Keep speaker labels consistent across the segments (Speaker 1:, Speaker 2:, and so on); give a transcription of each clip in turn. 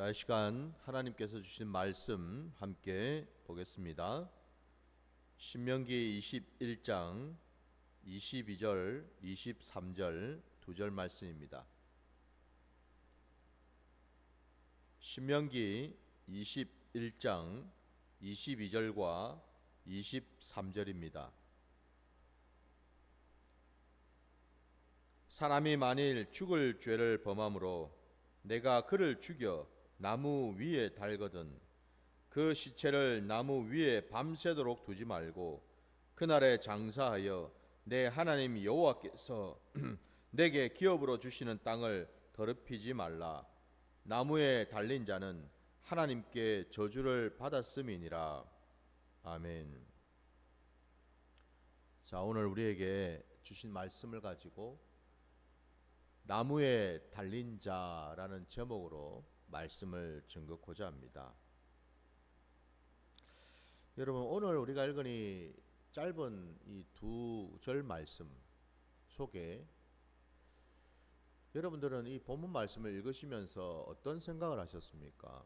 Speaker 1: 자, 이 시간 하나님께서 주신 말씀 함께 보겠습니다. 신명기 21장 22절, 23절 두 절 말씀입니다. 신명기 21장 22절과 23절입니다. 사람이 만일 죽을 죄를 범함으로 내가 그를 죽여 나무 위에 달거든 그 시체를 나무 위에 밤새도록 두지 말고 그날에 장사하여 내 하나님 여호와께서 내게 기업으로 주시는 땅을 더럽히지 말라. 나무에 달린 자는 하나님께 저주를 받았음이니라. 아멘. 자, 오늘 우리에게 주신 말씀을 가지고 나무에 달린 자라는 제목으로 말씀을 증거하고자 합니다. 여러분, 오늘 우리가 읽은 이 짧은 이 두 절 말씀 속에 여러분들은 이 본문 말씀을 읽으시면서 어떤 생각을 하셨습니까?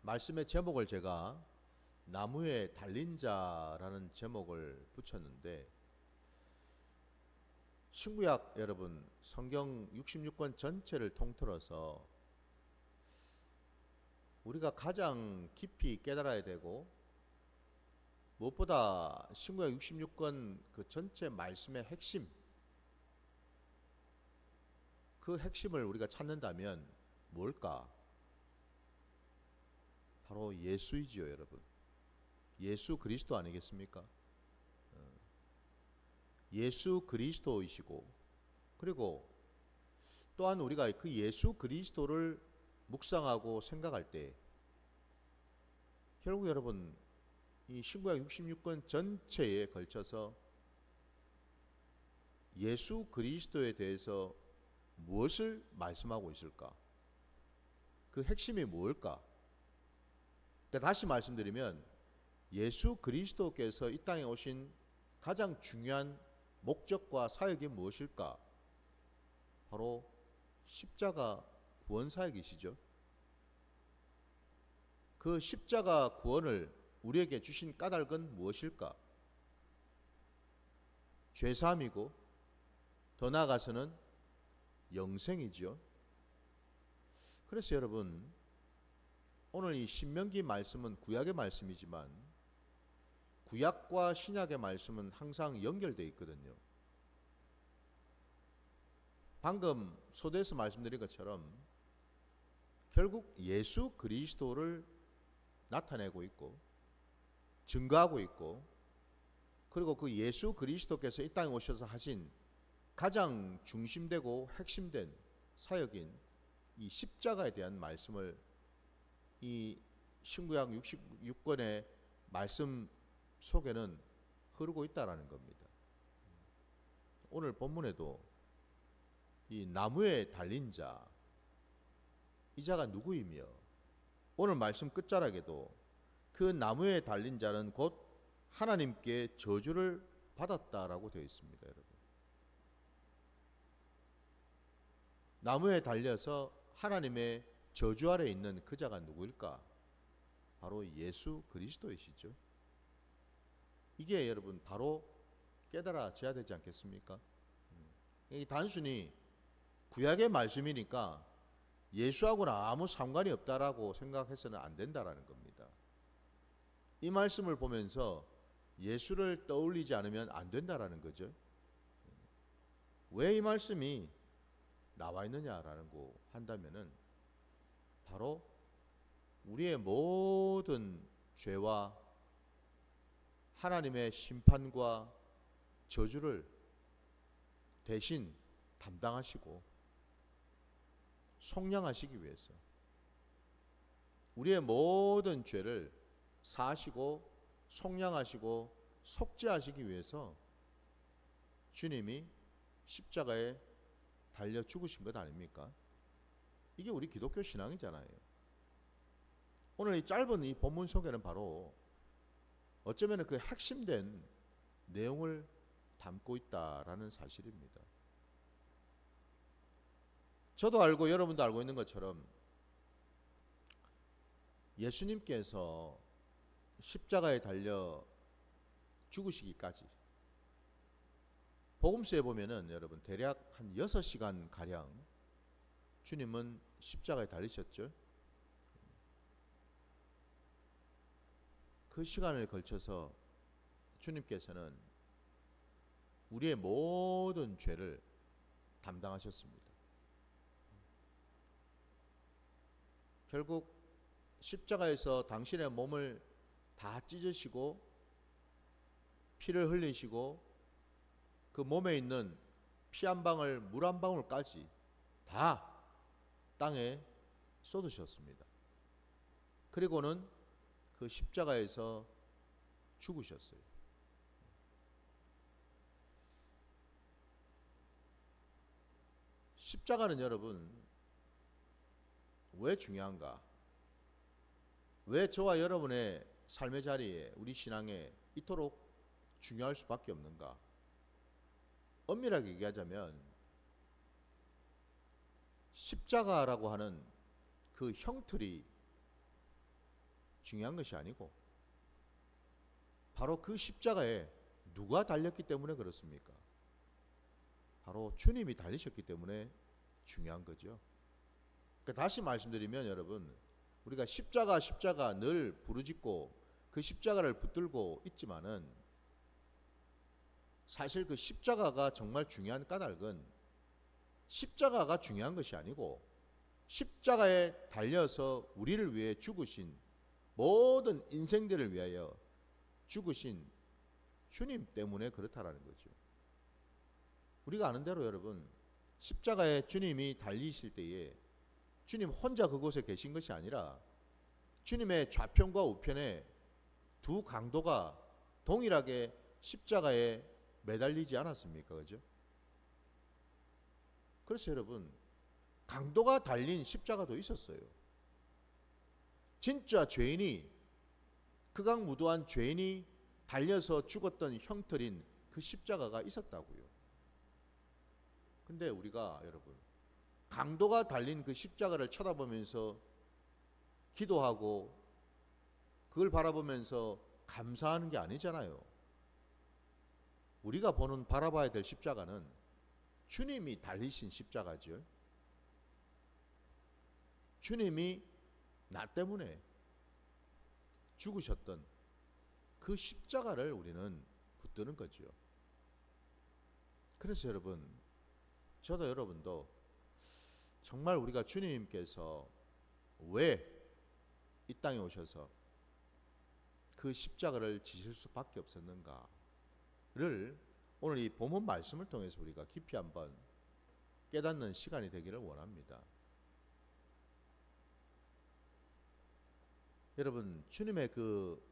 Speaker 1: 말씀의 제목을 제가 나무에 달린 자라는 제목을 붙였는데, 신구약 여러분 성경 66권 전체를 통틀어서 우리가 가장 깊이 깨달아야 되고, 무엇보다 신구약 66권 그 전체 말씀의 핵심, 그 핵심을 우리가 찾는다면 뭘까? 바로 예수이지요, 여러분. 예수 그리스도 아니겠습니까? 예수 그리스도이시고, 그리고 또한 우리가 그 예수 그리스도를 묵상하고 생각할 때 결국 여러분 이 신구약 66권 전체에 걸쳐서 예수 그리스도에 대해서 무엇을 말씀하고 있을까? 그 핵심이 무엇일까? 그러니까 다시 말씀드리면 예수 그리스도께서 이 땅에 오신 가장 중요한 목적과 사역이 무엇일까? 바로 십자가 구원 사역이시죠. 그 십자가 구원을 우리에게 주신 까닭은 무엇일까? 죄사함이고 더 나아가서는 영생이죠. 그래서 여러분, 오늘 이 신명기 말씀은 구약의 말씀이지만 구약과 신약의 말씀은 항상 연결되어 있거든요. 방금 소대에서 말씀드린 것처럼 결국 예수 그리스도를 나타내고 있고 증거하고 있고, 그리고 그 예수 그리스도께서 이 땅에 오셔서 하신 가장 중심되고 핵심된 사역인 이 십자가에 대한 말씀을 이 신구약 66권의 말씀 속에는 흐르고 있다라는 겁니다. 오늘 본문에도 이 나무에 달린 자, 이 자가 누구이며 오늘 말씀 끝자락에도 그 나무에 달린 자는 곧 하나님께 저주를 받았다라고 되어 있습니다, 여러분. 나무에 달려서 하나님의 저주 아래 있는 그 자가 누구일까? 바로 예수 그리스도이시죠. 이게 여러분 바로 깨달아져야 되지 않겠습니까? 이 단순히 구약의 말씀이니까 예수하고는 아무 상관이 없다라고 생각해서는 안 된다라는 겁니다. 이 말씀을 보면서 예수를 떠올리지 않으면 안 된다라는 거죠. 왜 이 말씀이 나와 있느냐라는 거 한다면은 바로 우리의 모든 죄와 하나님의 심판과 저주를 대신 담당하시고 속량하시기 위해서, 우리의 모든 죄를 사하시고 속량하시고 속죄하시기 위해서 주님이 십자가에 달려 죽으신 것 아닙니까? 이게 우리 기독교 신앙이잖아요. 오늘 이 짧은 이 본문 속에는 바로 어쩌면 그 핵심된 내용을 담고 있다라는 사실입니다. 저도 알고 여러분도 알고 있는 것처럼 예수님께서 십자가에 달려 죽으시기까지 복음서에 보면은 여러분 대략 한 6시간 가량 주님은 십자가에 달리셨죠. 그 시간을 걸쳐서 주님께서는 우리의 모든 죄를 담당하셨습니다. 결국 십자가에서 당신의 몸을 다 찢으시고 피를 흘리시고 그 몸에 있는 피 한 방울 물 한 방울까지 다 땅에 쏟으셨습니다. 그리고는 그 십자가에서 죽으셨어요. 십자가는 여러분 왜 중요한가? 왜 저와 여러분의 삶의 자리에 우리 신앙에 이토록 중요할 수밖에 없는가? 엄밀하게 얘기하자면 십자가라고 하는 그 형틀이 중요한 것이 아니고 바로 그 십자가에 누가 달렸기 때문에 그렇습니까? 바로 주님이 달리셨기 때문에 중요한 거죠. 그러니까 다시 말씀드리면 여러분 우리가 십자가 늘 부르짖고 그 십자가를 붙들고 있지만은 사실 그 십자가가 정말 중요한 까닭은 십자가가 중요한 것이 아니고 십자가에 달려서 우리를 위해 죽으신 모든 인생들을 위하여 죽으신 주님 때문에 그렇다라는 거죠. 우리가 아는 대로 여러분 십자가에 주님이 달리실 때에 주님 혼자 그곳에 계신 것이 아니라 주님의 좌편과 우편에 두 강도가 동일하게 십자가에 매달리지 않았습니까? 그죠? 그래서 여러분 강도가 달린 십자가도 있었어요. 진짜 죄인이 극악무도한 죄인이 달려서 죽었던 형틀인 그 십자가가 있었다고요. 근데 우리가 여러분 강도가 달린 그 십자가를 쳐다보면서 기도하고 그걸 바라보면서 감사하는 게 아니잖아요. 우리가 바라봐야 될 십자가는 주님이 달리신 십자가죠. 주님이 나 때문에 죽으셨던 그 십자가를 우리는 붙드는 거죠. 그래서 여러분 저도 여러분도 정말 우리가 주님께서 왜 이 땅에 오셔서 그 십자가를 지실 수밖에 없었는가를 오늘 이 본문 말씀을 통해서 우리가 깊이 한번 깨닫는 시간이 되기를 원합니다. 여러분 주님의 그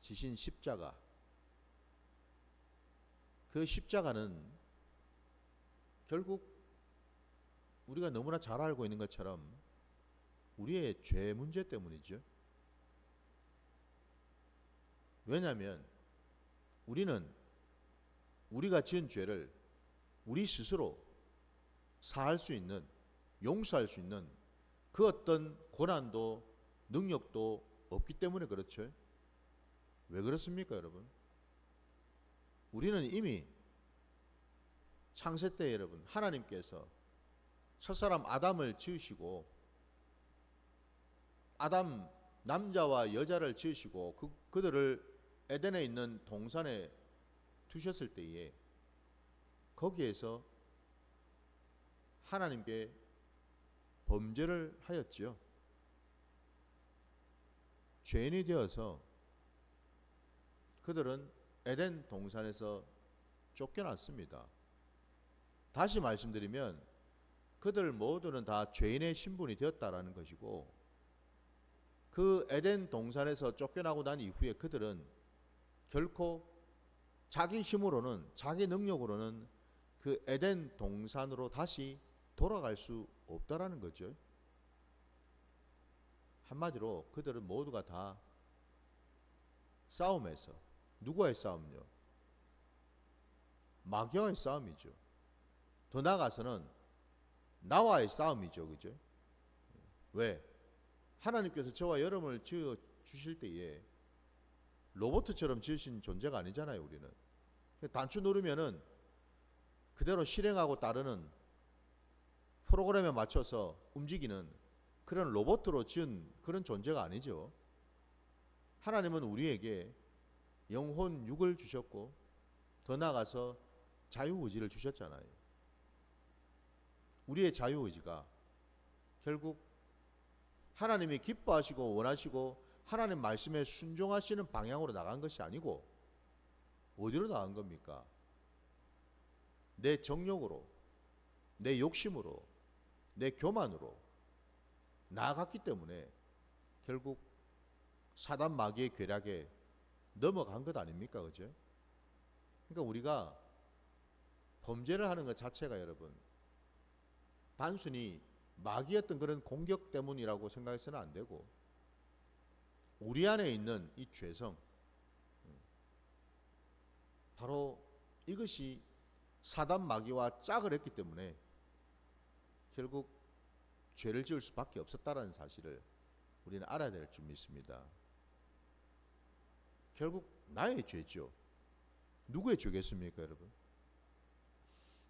Speaker 1: 지신 십자가, 그 십자가는 결국 우리가 너무나 잘 알고 있는 것처럼 우리의 죄 문제 때문이죠. 왜냐하면 우리는 우리가 지은 죄를 우리 스스로 사할 수 있는, 용서할 수 있는 그 어떤 고난도 능력도 없기 때문에 그렇죠. 왜 그렇습니까, 여러분? 우리는 이미 창세 때 여러분 하나님께서 첫사람 아담을 지으시고 아담 남자와 여자를 지으시고 그들을 에덴에 있는 동산에 두셨을 때에 거기에서 하나님께 범죄를 하였지요. 죄인이 되어서 그들은 에덴 동산에서 쫓겨났습니다. 다시 말씀드리면 그들 모두는 다 죄인의 신분이 되었다라는 것이고, 그 에덴 동산에서 쫓겨나고 난 이후에 그들은 결코 자기 힘으로는, 자기 능력으로는 그 에덴 동산으로 다시 돌아갈 수 없다라는 거죠. 한마디로 그들은 모두가 다 싸움에서, 누구와의 싸움요? 마귀와의 싸움이죠. 더 나아가서는 나와의 싸움이죠. 그죠? 왜? 하나님께서 저와 여러분을 지어 주실 때에 로봇처럼 지으신 존재가 아니잖아요. 우리는 단추 누르면은 그대로 실행하고 따르는, 프로그램에 맞춰서 움직이는 그런 로봇으로 지은 그런 존재가 아니죠. 하나님은 우리에게 영혼 육을 주셨고 더 나아가서 자유의지를 주셨잖아요. 우리의 자유의지가 결국 하나님이 기뻐하시고 원하시고 하나님 말씀에 순종하시는 방향으로 나간 것이 아니고 어디로 나간 겁니까? 내 정욕으로, 내 욕심으로, 내 교만으로 나아갔기 때문에 결국 사단 마귀의 괴략에 넘어간 것 아닙니까? 그죠? 그러니까 우리가 범죄를 하는 것 자체가 여러분 단순히 마귀였던 그런 공격 때문이라고 생각해서는 안 되고, 우리 안에 있는 이 죄성, 바로 이것이 사단 마귀와 짝을 했기 때문에 결국 죄를 지을 수밖에 없었다라는 사실을 우리는 알아야 될 줄 믿습니다. 결국 나의 죄죠. 누구의 죄겠습니까, 여러분?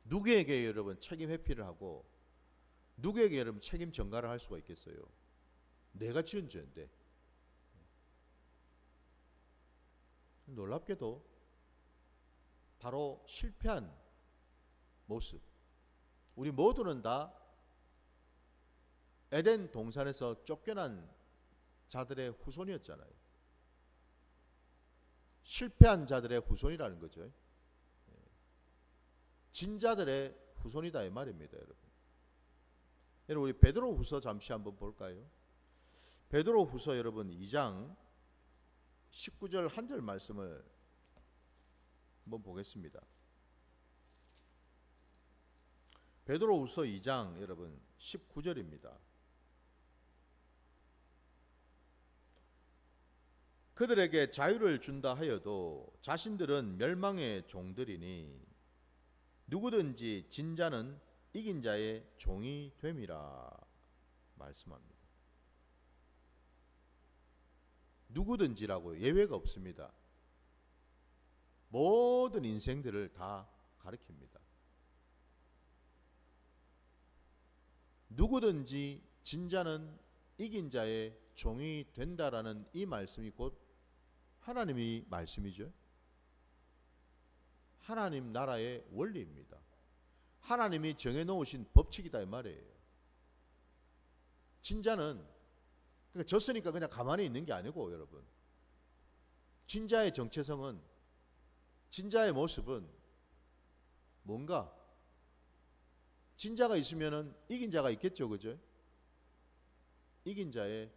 Speaker 1: 누구에게 여러분 책임 회피를 하고 누구에게 여러분 책임 전가를 할 수가 있겠어요? 내가 지은 죄인데. 놀랍게도 바로 실패한 모습, 우리 모두는 다 에덴 동산에서 쫓겨난 자들의 후손이었잖아요. 실패한 자들의 후손이라는 거죠. 진자들의 후손이다 이 말입니다, 여러분. 여러분, 우리 베드로후서 잠시 한번 볼까요? 베드로후서 여러분 2장 19절 한 절 말씀을 한번 보겠습니다. 베드로후서 2장 여러분 19절입니다. 그들에게 자유를 준다 하여도 자신들은 멸망의 종들이니 누구든지 진자는 이긴 자의 종이 됨이라 말씀합니다. 누구든지라고 예외가 없습니다. 모든 인생들을 다 가리킵니다. 누구든지 진자는 이긴 자의 종이 된다라는 이 말씀이 곧 하나님의 말씀이죠. 하나님 나라의 원리입니다. 하나님이 정해놓으신 법칙이다 이 말이에요. 진자는 그러니까 졌으니까 그냥 가만히 있는 게 아니고 여러분, 진자의 정체성은, 진자의 모습은 뭔가, 진자가 있으면은 이긴 자가 있겠죠, 그죠? 이긴 자의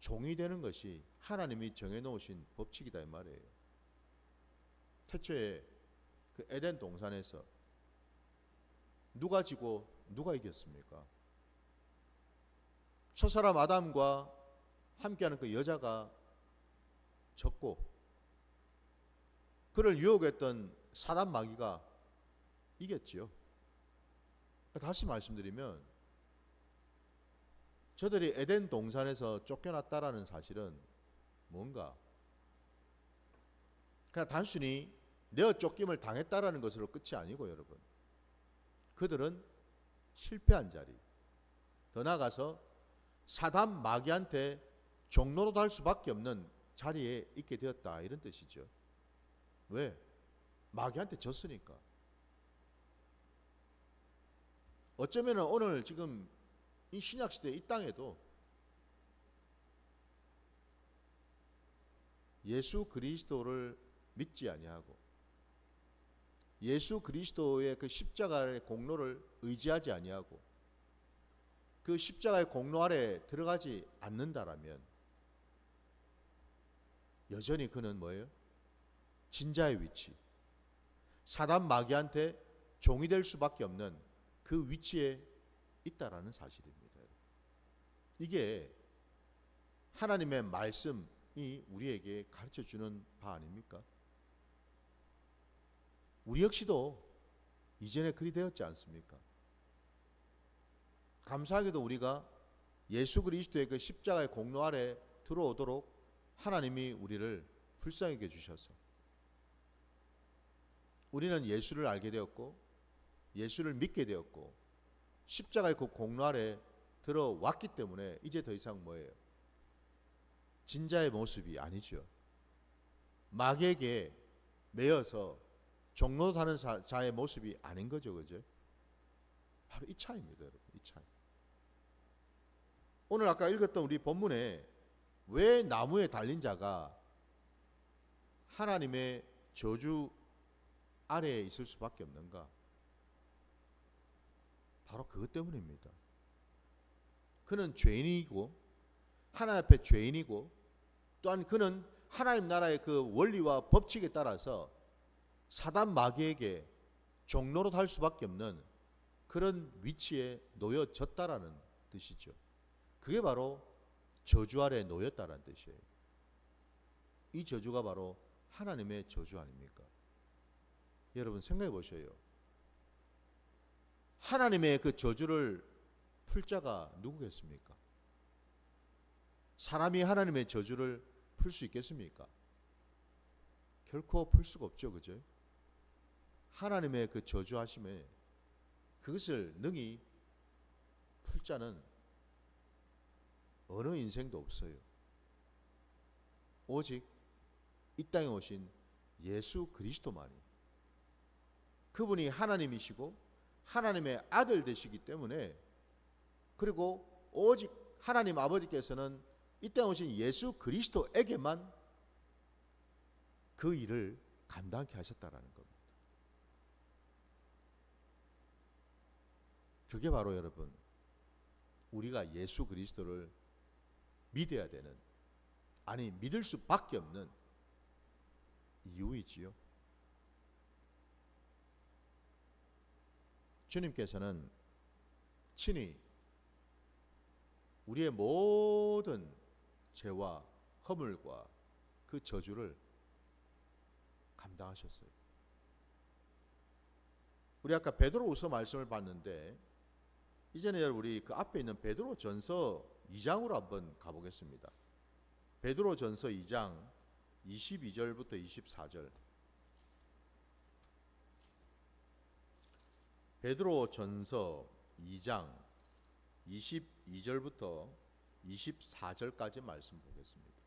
Speaker 1: 종이 되는 것이 하나님이 정해놓으신 법칙이다 이 말이에요. 태초에 그 에덴 동산에서 누가 지고 누가 이겼습니까? 첫사람 아담과 함께하는 그 여자가 졌고, 그를 유혹했던 사단 마귀가 이겼지요. 다시 말씀드리면 저들이 에덴 동산에서 쫓겨났다라는 사실은 뭔가 그냥 단순히 내어 쫓김을 당했다라는 것으로 끝이 아니고 여러분, 그들은 실패한 자리, 더 나아가서 사단 마귀한테 종로로 할 수밖에 없는 자리에 있게 되었다 이런 뜻이죠. 왜? 마귀한테 졌으니까. 어쩌면 오늘 지금 이 신약시대 이 땅에도 예수 그리스도를 믿지 아니하고 예수 그리스도의 그 십자가의 공로를 의지하지 아니하고 그 십자가의 공로 아래 들어가지 않는다라면 여전히 그는 뭐예요? 진자의 위치, 사단 마귀한테 종이 될 수밖에 없는 그 위치에 있다라는 사실입니다. 이게 하나님의 말씀이 우리에게 가르쳐주는 바 아닙니까? 우리 역시도 이전에 그리 되었지 않습니까? 감사하게도 우리가 예수 그리스도의 그 십자가의 공로 아래 들어오도록 하나님이 우리를 불쌍히 여겨 주셔서 우리는 예수를 알게 되었고 예수를 믿게 되었고 십자가의 그 공로 아래 들어왔기 때문에 이제 더 이상 뭐예요? 진자의 모습이 아니죠. 마귀에게 매여서 종로 다는 자의 모습이 아닌 거죠. 그죠? 바로 이 차이입니다, 여러분. 이 차이. 오늘 아까 읽었던 우리 본문에 왜 나무에 달린 자가 하나님의 저주 아래에 있을 수밖에 없는가? 바로 그것 때문입니다. 그는 죄인이고 하나님 앞에 죄인이고 또한 그는 하나님 나라의 그 원리와 법칙에 따라서 사단 마귀에게 종로로 할 수밖에 없는 그런 위치에 놓여졌다라는 뜻이죠. 그게 바로 저주 아래에 놓였다라는 뜻이에요. 이 저주가 바로 하나님의 저주 아닙니까? 여러분 생각해 보셔요. 하나님의 그 저주를 풀 자가 누구겠습니까? 사람이 하나님의 저주를 풀 수 있겠습니까? 결코 풀 수가 없죠. 그죠? 하나님의 그 저주하심에 그것을 능히 풀 자는 어느 인생도 없어요. 오직 이 땅에 오신 예수 그리스도만이, 그분이 하나님이시고 하나님의 아들 되시기 때문에, 그리고 오직 하나님 아버지께서는 이 땅에 오신 예수 그리스도에게만 그 일을 감당케 하셨다라는 겁니다. 그게 바로 여러분 우리가 예수 그리스도를 믿어야 되는, 아니 믿을 수밖에 없는 이유이지요. 주님께서는 친히 우리의 모든 죄와 허물과 그 저주를 감당하셨어요. 우리 아까 베드로후서 말씀을 봤는데 이제는 우리 그 앞에 있는 베드로전서 2장으로 한번 가보겠습니다. 베드로전서 2장 22절부터 24절. 베드로전서 2장 22절부터 24절까지 말씀 보겠습니다.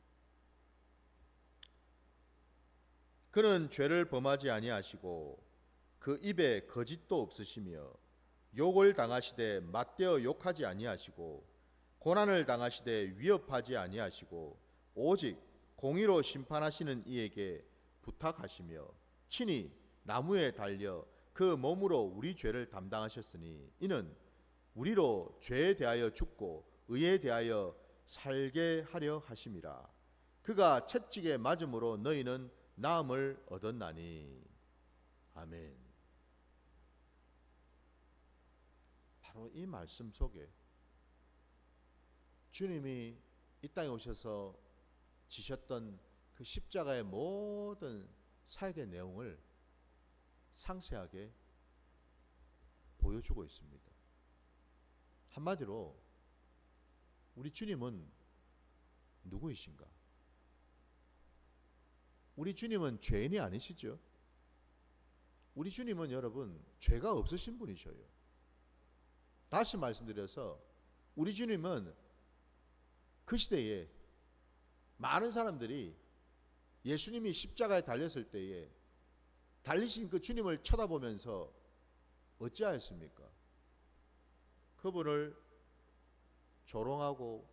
Speaker 1: 그는 죄를 범하지 아니하시고 그 입에 거짓도 없으시며 욕을 당하시되 맞대어 욕하지 아니하시고 고난을 당하시되 위협하지 아니하시고 오직 공의로 심판하시는 이에게 부탁하시며 친히 나무에 달려 그 몸으로 우리 죄를 담당하셨으니 이는 우리로 죄에 대하여 죽고 의에 대하여 살게 하려 하심이라. 그가 채찍에 맞음으로 너희는 나음을 얻었나니. 아멘. 바로 이 말씀 속에 주님이 이 땅에 오셔서 지셨던 그 십자가의 모든 사역의 내용을 상세하게 보여주고 있습니다. 한마디로 우리 주님은 누구이신가? 우리 주님은 죄인이 아니시죠? 우리 주님은 여러분 죄가 없으신 분이셔요. 다시 말씀드려서 우리 주님은 그 시대에 많은 사람들이 예수님이 십자가에 달렸을 때에 달리신 그 주님을 쳐다보면서 어찌하였습니까? 그분을 조롱하고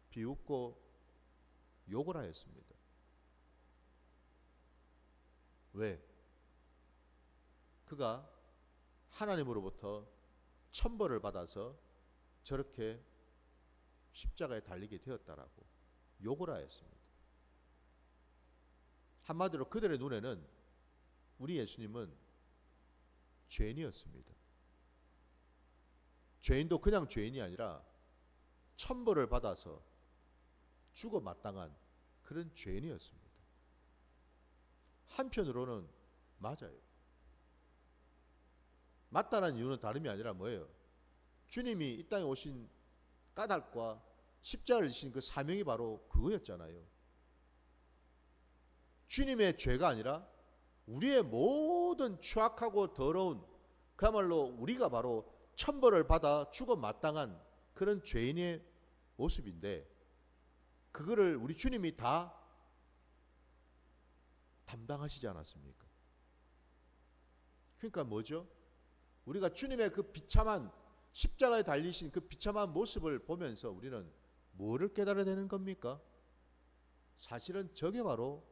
Speaker 1: 비웃고 욕을 하였습니다. 왜? 그가 하나님으로부터 천벌을 받아서 저렇게 십자가에 달리게 되었다라고 욕을 하였습니다. 한마디로 그들의 눈에는 우리 예수님은 죄인이었습니다. 죄인도 그냥 죄인이 아니라 천벌을 받아서 죽어 마땅한 그런 죄인이었습니다. 한편으로는 맞아요. 맞다는 이유는 다름이 아니라 뭐예요? 주님이 이 땅에 오신 까닭과 십자가를 지신 그 사명이 바로 그거였잖아요. 주님의 죄가 아니라 우리의 모든 추악하고 더러운, 그야말로 우리가 바로 천벌을 받아 죽어 마땅한 그런 죄인의 모습인데, 그거를 우리 주님이 다 담당하시지 않았습니까? 그러니까 뭐죠? 우리가 주님의 그 비참한 십자가에 달리신 그 비참한 모습을 보면서 우리는 뭐를 깨달아야 되는 겁니까? 사실은 저게 바로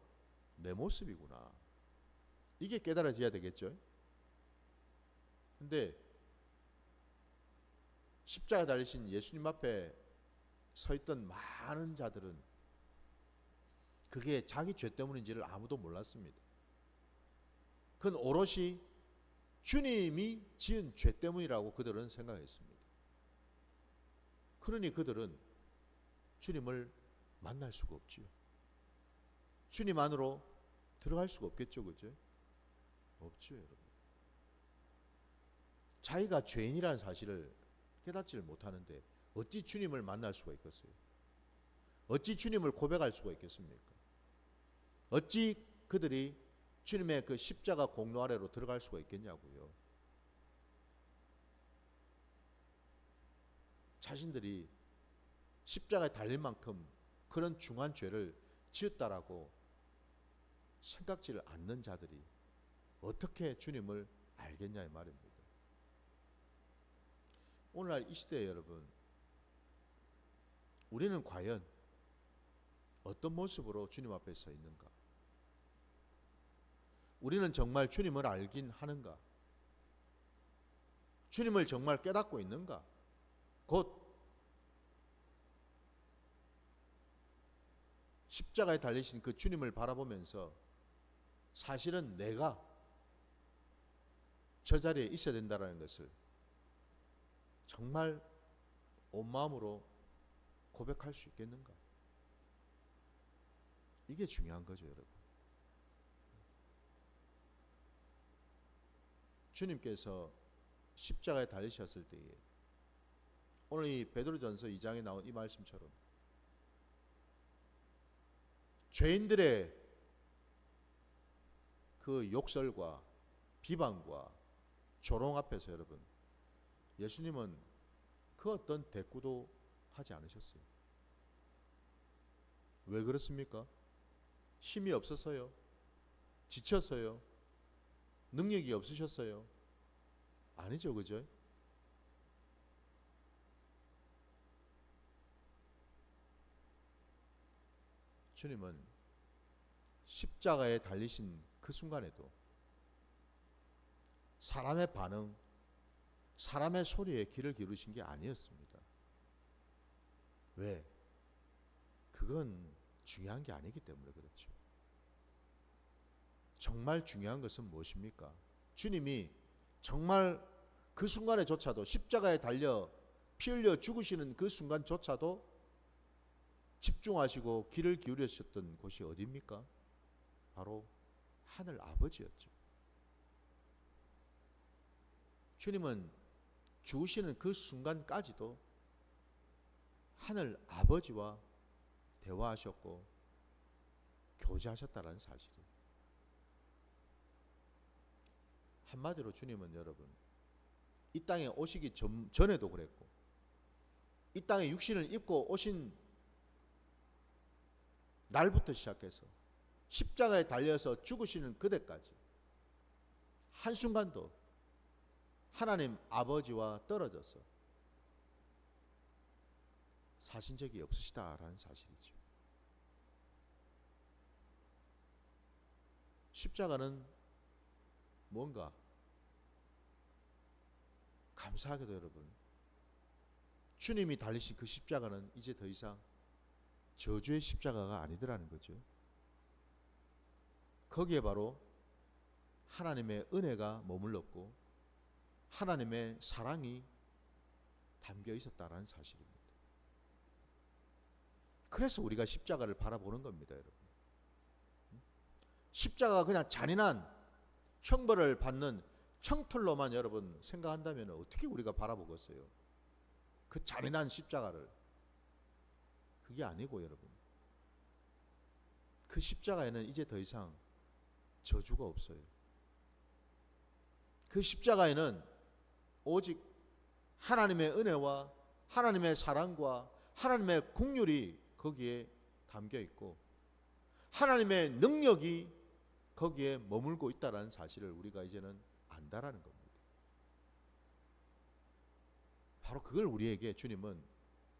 Speaker 1: 내 모습이구나. 이게 깨달아져야 되겠죠. 근데 십자가에 달리신 예수님 앞에 서 있던 많은 자들은 그게 자기 죄 때문인지를 아무도 몰랐습니다. 그건 오롯이 주님이 지은 죄 때문이라고 그들은 생각했습니다. 그러니 그들은 주님을 만날 수가 없지요. 주님 안으로 들어갈 수가 없겠죠, 그죠? 없죠, 여러분. 자기가 죄인이라는 사실을 깨닫지를 못하는데 어찌 주님을 만날 수가 있겠어요? 어찌 주님을 고백할 수가 있겠습니까? 어찌 그들이 주님의 그 십자가 공로 아래로 들어갈 수가 있겠냐고요. 자신들이 십자가에 달릴 만큼 그런 중한 죄를 지었다라고 생각지를 않는 자들이 어떻게 주님을 알겠냐 이 말입니다. 오늘날 이 시대에 여러분, 우리는 과연 어떤 모습으로 주님 앞에 서 있는가? 우리는 정말 주님을 알긴 하는가? 주님을 정말 깨닫고 있는가? 곧 십자가에 달리신 그 주님을 바라보면서 사실은 내가 저 자리에 있어야 된다는 것을 정말 온 마음으로 고백할 수 있겠는가? 이게 중요한 거죠, 여러분. 주님께서 십자가에 달리셨을 때에 오늘 이 베드로전서 2장에 나온 이 말씀처럼 죄인들의 그 욕설과 비방과 조롱 앞에서 여러분, 예수님은 그 어떤 대꾸도 하지 않으셨어요. 왜 그렇습니까? 힘이 없어서요? 지쳐서요? 능력이 없으셨어요? 아니죠, 그죠? 주님은 십자가에 달리신 그 순간에도 사람의 반응, 사람의 소리에 귀를 기울이신 게 아니었습니다. 왜? 그건 중요한 게 아니기 때문에 그렇죠. 정말 중요한 것은 무엇입니까? 주님이 정말 그 순간에조차도 십자가에 달려 피 흘려 죽으시는 그 순간조차도 집중하시고 귀를 기울이셨던 곳이 어디입니까? 바로 하늘 아버지였죠. 주님은 죽으시는 그 순간까지도 하늘 아버지와 대화하셨고 교제하셨다는 사실이에요. 한마디로 주님은 여러분, 이 땅에 오시기 전에도 그랬고 이 땅에 육신을 입고 오신 날부터 시작해서 십자가에 달려서 죽으시는 그때까지 한순간도 하나님 아버지와 떨어져서 사신 적이 없으시다라는 사실이죠. 십자가는 뭔가 감사하게도 여러분, 주님이 달리신 그 십자가는 이제 더 이상 저주의 십자가가 아니더라는 거죠. 거기에 바로 하나님의 은혜가 머물렀고 하나님의 사랑이 담겨 있었다라는 사실입니다. 그래서 우리가 십자가를 바라보는 겁니다, 여러분. 십자가가 그냥 잔인한 형벌을 받는 형틀로만 여러분 생각한다면 어떻게 우리가 바라보겠어요? 그 잔인한 십자가를. 그게 아니고 여러분, 그 십자가에는 이제 더 이상 저주가 없어요. 그 십자가에는 오직 하나님의 은혜와 하나님의 사랑과 하나님의 긍휼이 거기에 담겨 있고 하나님의 능력이 거기에 머물고 있다는 사실을 우리가 이제는 안다라는 겁니다. 바로 그걸 우리에게 주님은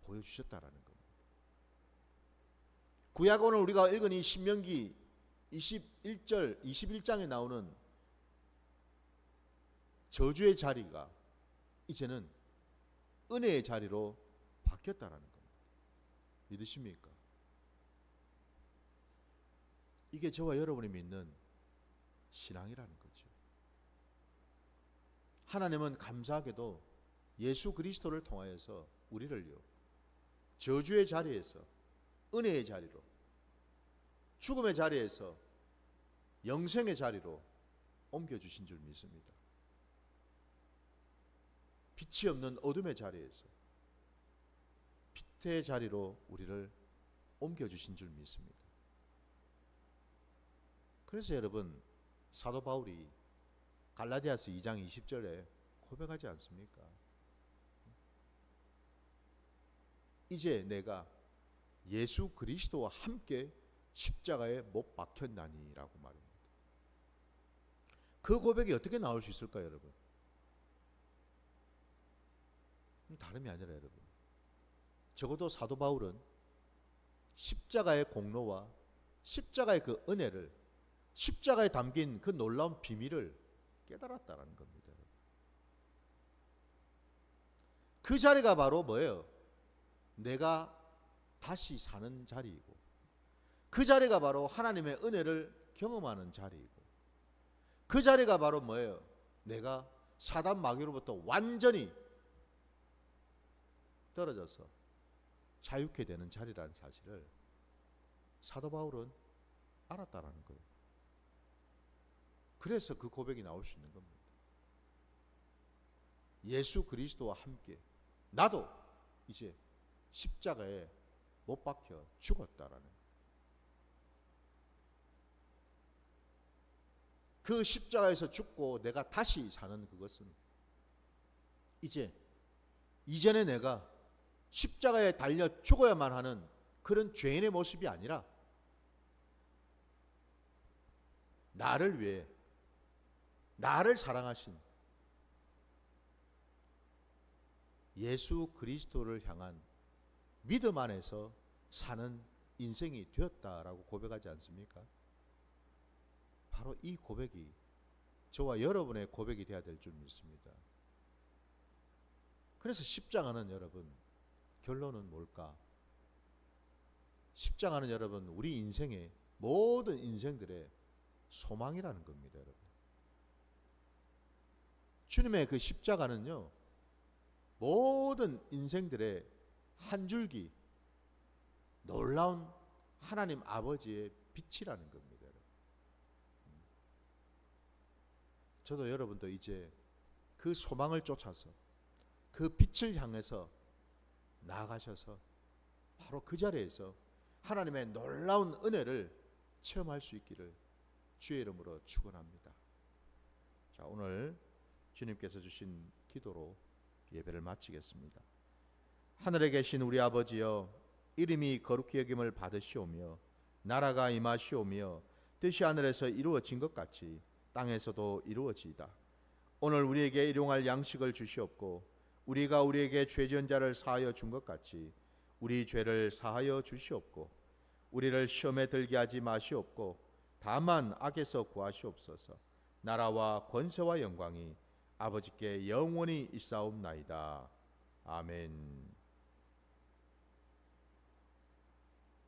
Speaker 1: 보여주셨다라는 겁니다. 구약 오늘 우리가 읽은 이 신명기 21절 21장에 나오는 저주의 자리가 이제는 은혜의 자리로 바뀌었다라는 겁니다. 믿으십니까? 이게 저와 여러분이 믿는 신앙이라는 거죠. 하나님은 감사하게도 예수 그리스도를 통하여서 우리를요, 저주의 자리에서 은혜의 자리로, 죽음의 자리에서 영생의 자리로 옮겨주신 줄 믿습니다. 빛이 없는 어둠의 자리에서 빛의 자리로 우리를 옮겨주신 줄 믿습니다. 그래서 여러분, 사도 바울이 갈라디아서 2장 20절에 고백하지 않습니까? 이제 내가 예수 그리스도와 함께 십자가에 못 박혔나니라고 말합니다. 그 고백이 어떻게 나올 수 있을까요, 여러분? 다름이 아니라 여러분, 적어도 사도 바울은 십자가의 공로와 십자가의 그 은혜를, 십자가에 담긴 그 놀라운 비밀을 깨달았다는 겁니다. 그 자리가 바로 뭐예요? 내가 다시 사는 자리이고, 그 자리가 바로 하나님의 은혜를 경험하는 자리이고, 그 자리가 바로 뭐예요? 내가 사단 마귀로부터 완전히 떨어져서 자유케 되는 자리라는 사실을 사도 바울은 알았다라는 거예요. 그래서 그 고백이 나올 수 있는 겁니다. 예수 그리스도와 함께 나도 이제 십자가에 못 박혀 죽었다라는 거예요. 그 십자가에서 죽고 내가 다시 사는 그것은 이전에 내가 십자가에 달려 죽어야만 하는 그런 죄인의 모습이 아니라 나를 위해 나를 사랑하신 예수 그리스도를 향한 믿음 안에서 사는 인생이 되었다라고 고백하지 않습니까? 바로 이 고백이 저와 여러분의 고백이 되어야 될 줄 믿습니다. 그래서 십자가는 여러분, 결론은 뭘까? 십자가는 여러분, 우리 인생의 모든 인생들의 소망이라는 겁니다, 여러분. 주님의 그 십자가는요, 모든 인생들의 한 줄기 놀라운 하나님 아버지의 빛이라는 겁니다, 여러분. 저도 여러분도 이제 그 소망을 쫓아서 그 빛을 향해서 나아가셔서 바로 그 자리에서 하나님의 놀라운 은혜를 체험할 수 있기를 주의 이름으로 축원합니다. 자, 오늘 주님께서 주신 기도로 예배를 마치겠습니다. 하늘에 계신 우리 아버지여, 이름이 거룩히 여김을 받으시오며 나라가 임하시오며 뜻이 하늘에서 이루어진 것 같이 땅에서도 이루어지이다. 오늘 우리에게 일용할 양식을 주시옵고 우리가 우리에게 죄 지은 자를 사하여 준 것 같이 우리 죄를 사하여 주시옵고 우리를 시험에 들게 하지 마시옵고 다만 악에서 구하시옵소서. 나라와 권세와 영광이 아버지께 영원히 있사옵나이다. 아멘.